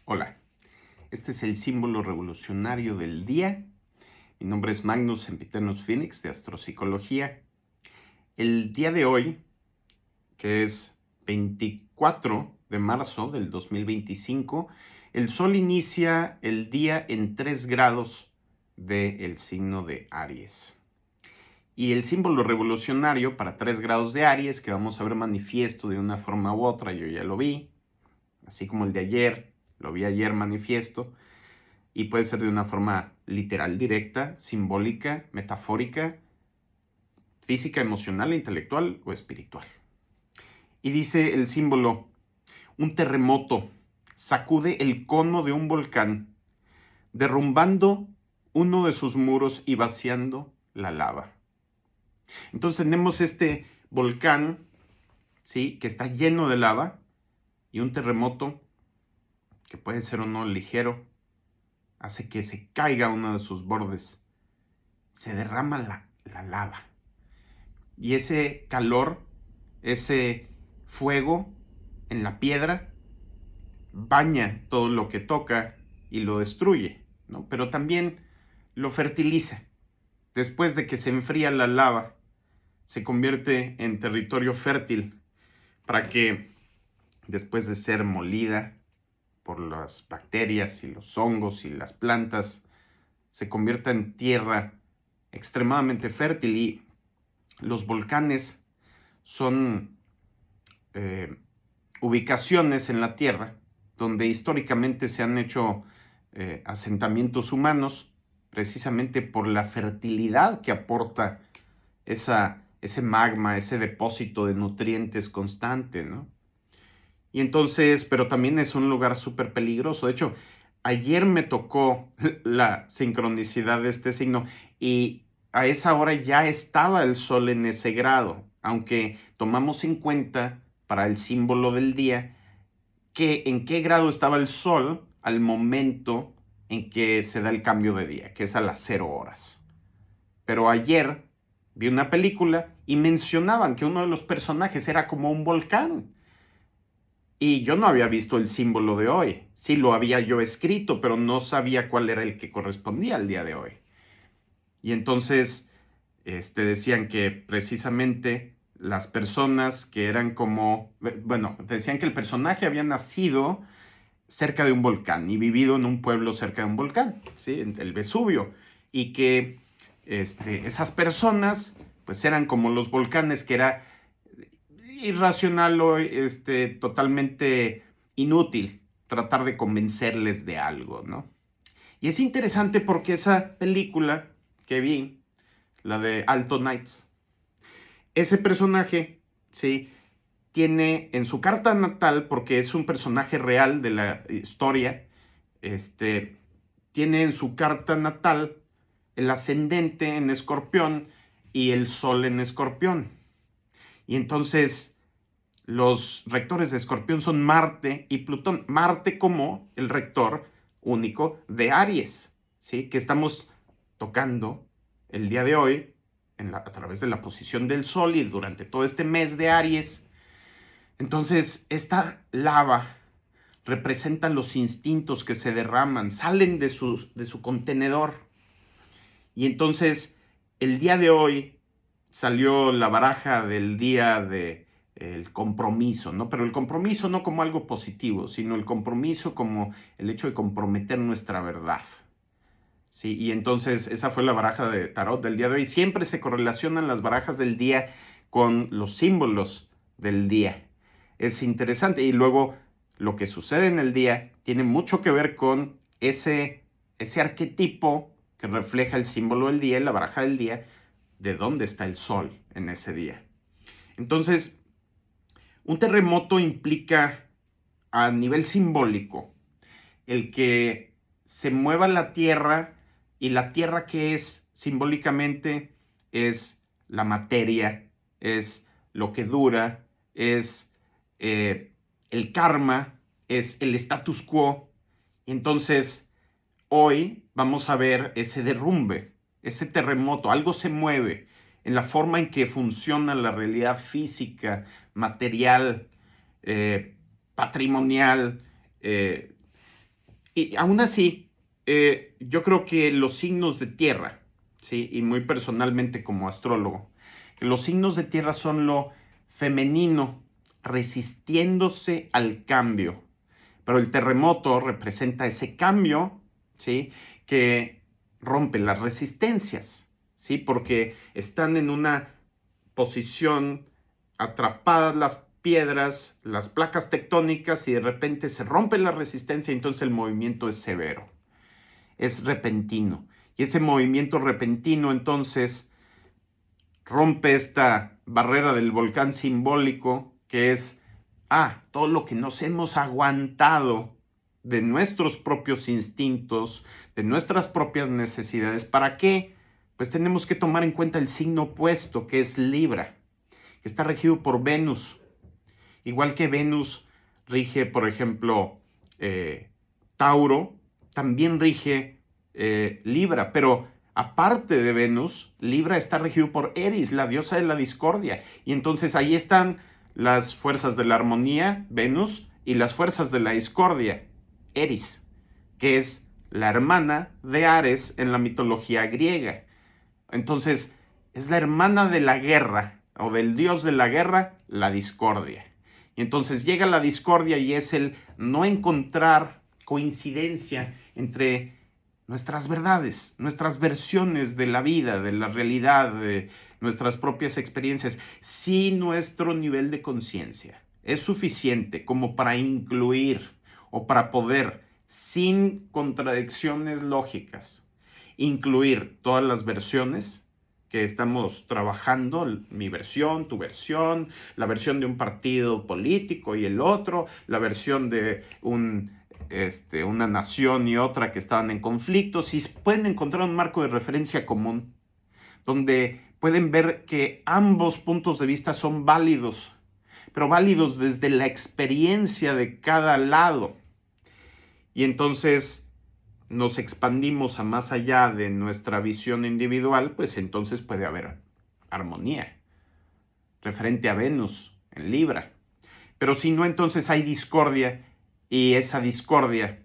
Hola, este es el símbolo revolucionario del día. Mi nombre es Magnus Sempiternus Phoenix de Astropsicología. El día de hoy, que es 24 de marzo del 2025, el Sol inicia el día en 3 grados del signo de Aries. Y el símbolo revolucionario para 3 grados de Aries, que vamos a ver manifiesto de una forma u otra, yo ya lo vi, así como el de ayer, lo vi ayer manifiesto, y puede ser de una forma literal, directa, simbólica, metafórica, física, emocional, intelectual o espiritual. Y dice el símbolo: un terremoto sacude el cono de un volcán, derrumbando uno de sus muros y vaciando la lava. Entonces tenemos este volcán, ¿sí?, que está lleno de lava, y un terremoto, que puede ser o no ligero, hace que se caiga uno de sus bordes. Se derrama la lava. Y ese calor, ese fuego en la piedra, baña todo lo que toca y lo destruye, ¿no? Pero también lo fertiliza. Después de que se enfría la lava, se convierte en territorio fértil para que, después de ser molida por las bacterias y los hongos y las plantas, se convierta en tierra extremadamente fértil. Y los volcanes son ubicaciones en la Tierra donde históricamente se han hecho asentamientos humanos, precisamente por la fertilidad que aporta ese magma, ese depósito de nutrientes constante, ¿no? Y entonces, pero también es un lugar súper peligroso. De hecho, ayer me tocó la sincronicidad de este signo y a esa hora ya estaba el Sol en ese grado, aunque tomamos en cuenta para el símbolo del día que en qué grado estaba el Sol al momento en que se da el cambio de día, que es a las 0 horas. Pero ayer vi una película y mencionaban que uno de los personajes era como un volcán. Y yo no había visto el símbolo de hoy. Sí lo había yo escrito, pero no sabía cuál era el que correspondía al día de hoy. Y entonces decían que precisamente las personas que eran como, bueno, decían que el personaje había nacido cerca de un volcán y vivido en un pueblo cerca de un volcán, ¿sí?, el Vesubio, y que esas personas pues eran como los volcanes, que era irracional o totalmente inútil tratar de convencerles de algo, ¿no? Y es interesante porque esa película que vi, la de Alto Nights, ese personaje, ¿sí?, tiene en su carta natal, porque es un personaje real de la historia, tiene en su carta natal el ascendente en Escorpión y el Sol en Escorpión. Y entonces los rectores de Escorpión son Marte y Plutón. Marte como el rector único de Aries, ¿sí?, que estamos tocando el día de hoy a través de la posición del Sol y durante todo este mes de Aries. Entonces, esta lava representa los instintos que se derraman, salen de su contenedor. Y entonces, el día de hoy salió la baraja del día de el compromiso, ¿no? Pero el compromiso no como algo positivo, sino el compromiso como el hecho de comprometer nuestra verdad, ¿sí? Y entonces esa fue la baraja de tarot del día de hoy. Siempre se correlacionan las barajas del día con los símbolos del día. Es interesante. Y luego lo que sucede en el día tiene mucho que ver con ese arquetipo que refleja el símbolo del día, la baraja del día, de dónde está el Sol en ese día. Entonces, un terremoto implica a nivel simbólico el que se mueva la Tierra, y la Tierra, que es simbólicamente, es la materia, es lo que dura, es el karma, es el status quo. Entonces, hoy vamos a ver ese derrumbe, ese terremoto. Algo se mueve en la forma en que funciona la realidad física, material, patrimonial, Y aún así, yo creo que los signos de tierra, ¿sí? Y muy personalmente como astrólogo, que los signos de tierra son lo femenino, resistiéndose al cambio. Pero el terremoto representa ese cambio, ¿sí? Que rompe las resistencias, ¿sí? Porque están en una posición atrapadas las piedras, las placas tectónicas, y de repente se rompe la resistencia y entonces el movimiento es severo, es repentino. Y ese movimiento repentino entonces rompe esta barrera del volcán simbólico, que es todo lo que nos hemos aguantado de nuestros propios instintos, de nuestras propias necesidades. ¿Para qué? Pues tenemos que tomar en cuenta el signo opuesto, que es Libra, que está regido por Venus. Igual que Venus rige, por ejemplo, Tauro, también rige Libra, pero aparte de Venus, Libra está regido por Eris, la diosa de la discordia. Y entonces ahí están las fuerzas de la armonía, Venus, y las fuerzas de la discordia, Eris, que es la hermana de Ares en la mitología griega. Entonces, es la hermana de la guerra, o del dios de la guerra, la discordia. Y entonces llega la discordia y es el no encontrar coincidencia entre nuestras verdades, nuestras versiones de la vida, de la realidad, de nuestras propias experiencias. Si nuestro nivel de conciencia es suficiente como para incluir o para poder, sin contradicciones lógicas, incluir todas las versiones que estamos trabajando, mi versión, tu versión, la versión de un partido político y el otro, la versión de una nación y otra que estaban en conflicto, si pueden encontrar un marco de referencia común, donde pueden ver que ambos puntos de vista son válidos, pero válidos desde la experiencia de cada lado. Y entonces nos expandimos a más allá de nuestra visión individual, pues entonces puede haber armonía referente a Venus en Libra. Pero si no, entonces hay discordia, y esa discordia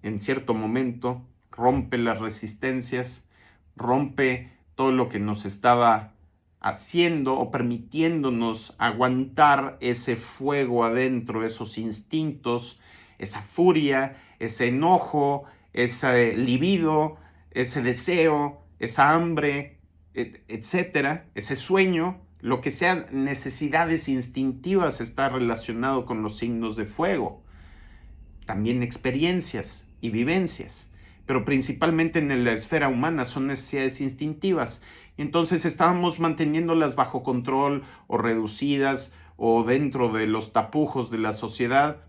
en cierto momento rompe las resistencias, rompe todo lo que nos estaba haciendo o permitiéndonos aguantar ese fuego adentro, esos instintos, esa furia, ese enojo, ese libido, ese deseo, esa hambre, etcétera, ese sueño, lo que sean necesidades instintivas está relacionado con los signos de fuego. También experiencias y vivencias, pero principalmente en la esfera humana son necesidades instintivas. Entonces estábamos manteniéndolas bajo control o reducidas o dentro de los tapujos de la sociedad,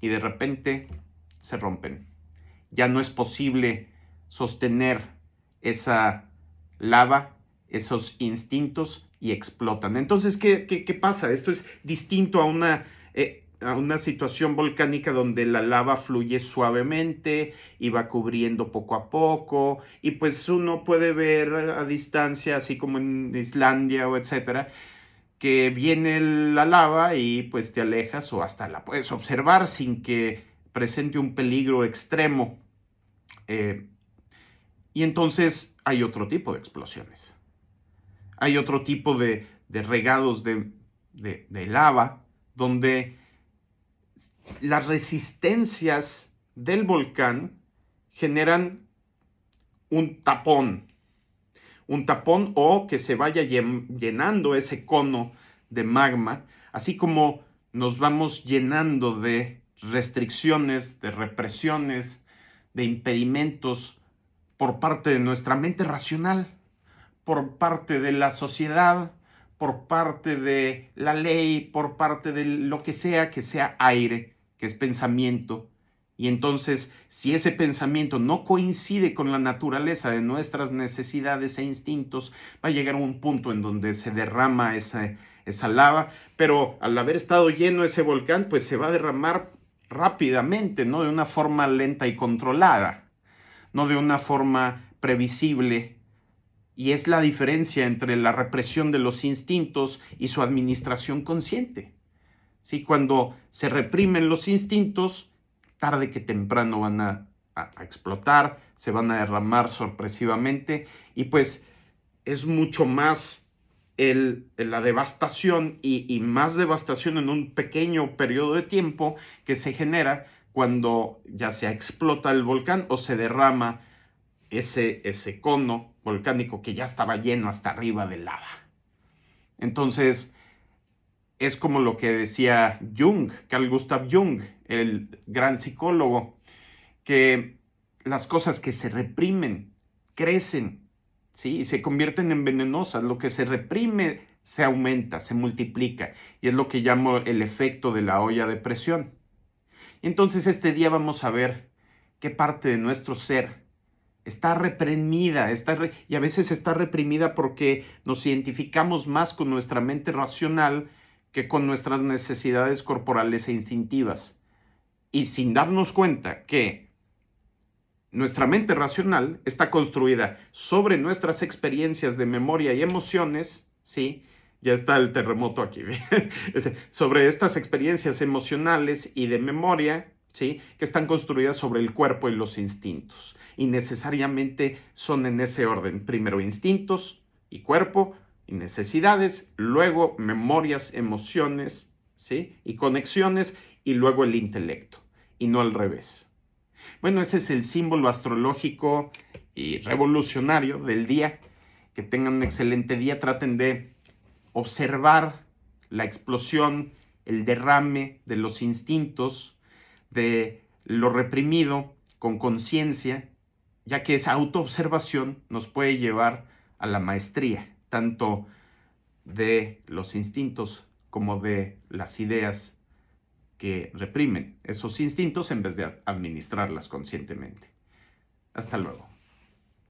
y de repente se rompen. Ya no es posible sostener esa lava, esos instintos, y explotan. Entonces, ¿qué pasa? Esto es distinto a una situación volcánica donde la lava fluye suavemente y va cubriendo poco a poco, y pues uno puede ver a distancia, así como en Islandia o etcétera, que viene la lava y pues te alejas o hasta la puedes observar sin que presente un peligro extremo. Y entonces hay otro tipo de explosiones. Hay otro tipo de regados de lava, donde las resistencias del volcán generan un tapón o que se vaya llenando ese cono de magma, así como nos vamos llenando de restricciones, de represiones, de impedimentos por parte de nuestra mente racional, por parte de la sociedad, por parte de la ley, por parte de lo que sea aire, que es pensamiento. Y entonces, si ese pensamiento no coincide con la naturaleza de nuestras necesidades e instintos, va a llegar a un punto en donde se derrama esa lava, pero al haber estado lleno ese volcán, pues se va a derramar rápidamente, no de una forma lenta y controlada, no de una forma previsible. Y es la diferencia entre la represión de los instintos y su administración consciente. ¿Sí? Cuando se reprimen los instintos, tarde que temprano van a explotar, se van a derramar sorpresivamente y pues es mucho más la devastación y más devastación en un pequeño periodo de tiempo que se genera cuando ya se explota el volcán o se derrama ese cono volcánico que ya estaba lleno hasta arriba de lava. Entonces, es como lo que decía Jung, Carl Gustav Jung, el gran psicólogo, que las cosas que se reprimen crecen, ¿sí? Y se convierten en venenosas. Lo que se reprime se aumenta, se multiplica. Y es lo que llamo el efecto de la olla de presión. Entonces este día vamos a ver qué parte de nuestro ser está reprimida, y a veces está reprimida porque nos identificamos más con nuestra mente racional que con nuestras necesidades corporales e instintivas. Y sin darnos cuenta que nuestra mente racional está construida sobre nuestras experiencias de memoria y emociones, ¿sí? Ya está el terremoto aquí, sobre estas experiencias emocionales y de memoria, ¿sí? Que están construidas sobre el cuerpo y los instintos. Y necesariamente son en ese orden. Primero instintos y cuerpo y necesidades, luego memorias, emociones, ¿sí? Y conexiones, y luego el intelecto, y no al revés. Bueno, ese es el símbolo astrológico y revolucionario del día. Que tengan un excelente día. Traten de observar la explosión, el derrame de los instintos, de lo reprimido con conciencia, ya que esa autoobservación nos puede llevar a la maestría, tanto de los instintos como de las ideas que reprimen esos instintos en vez de administrarlas conscientemente. Hasta luego.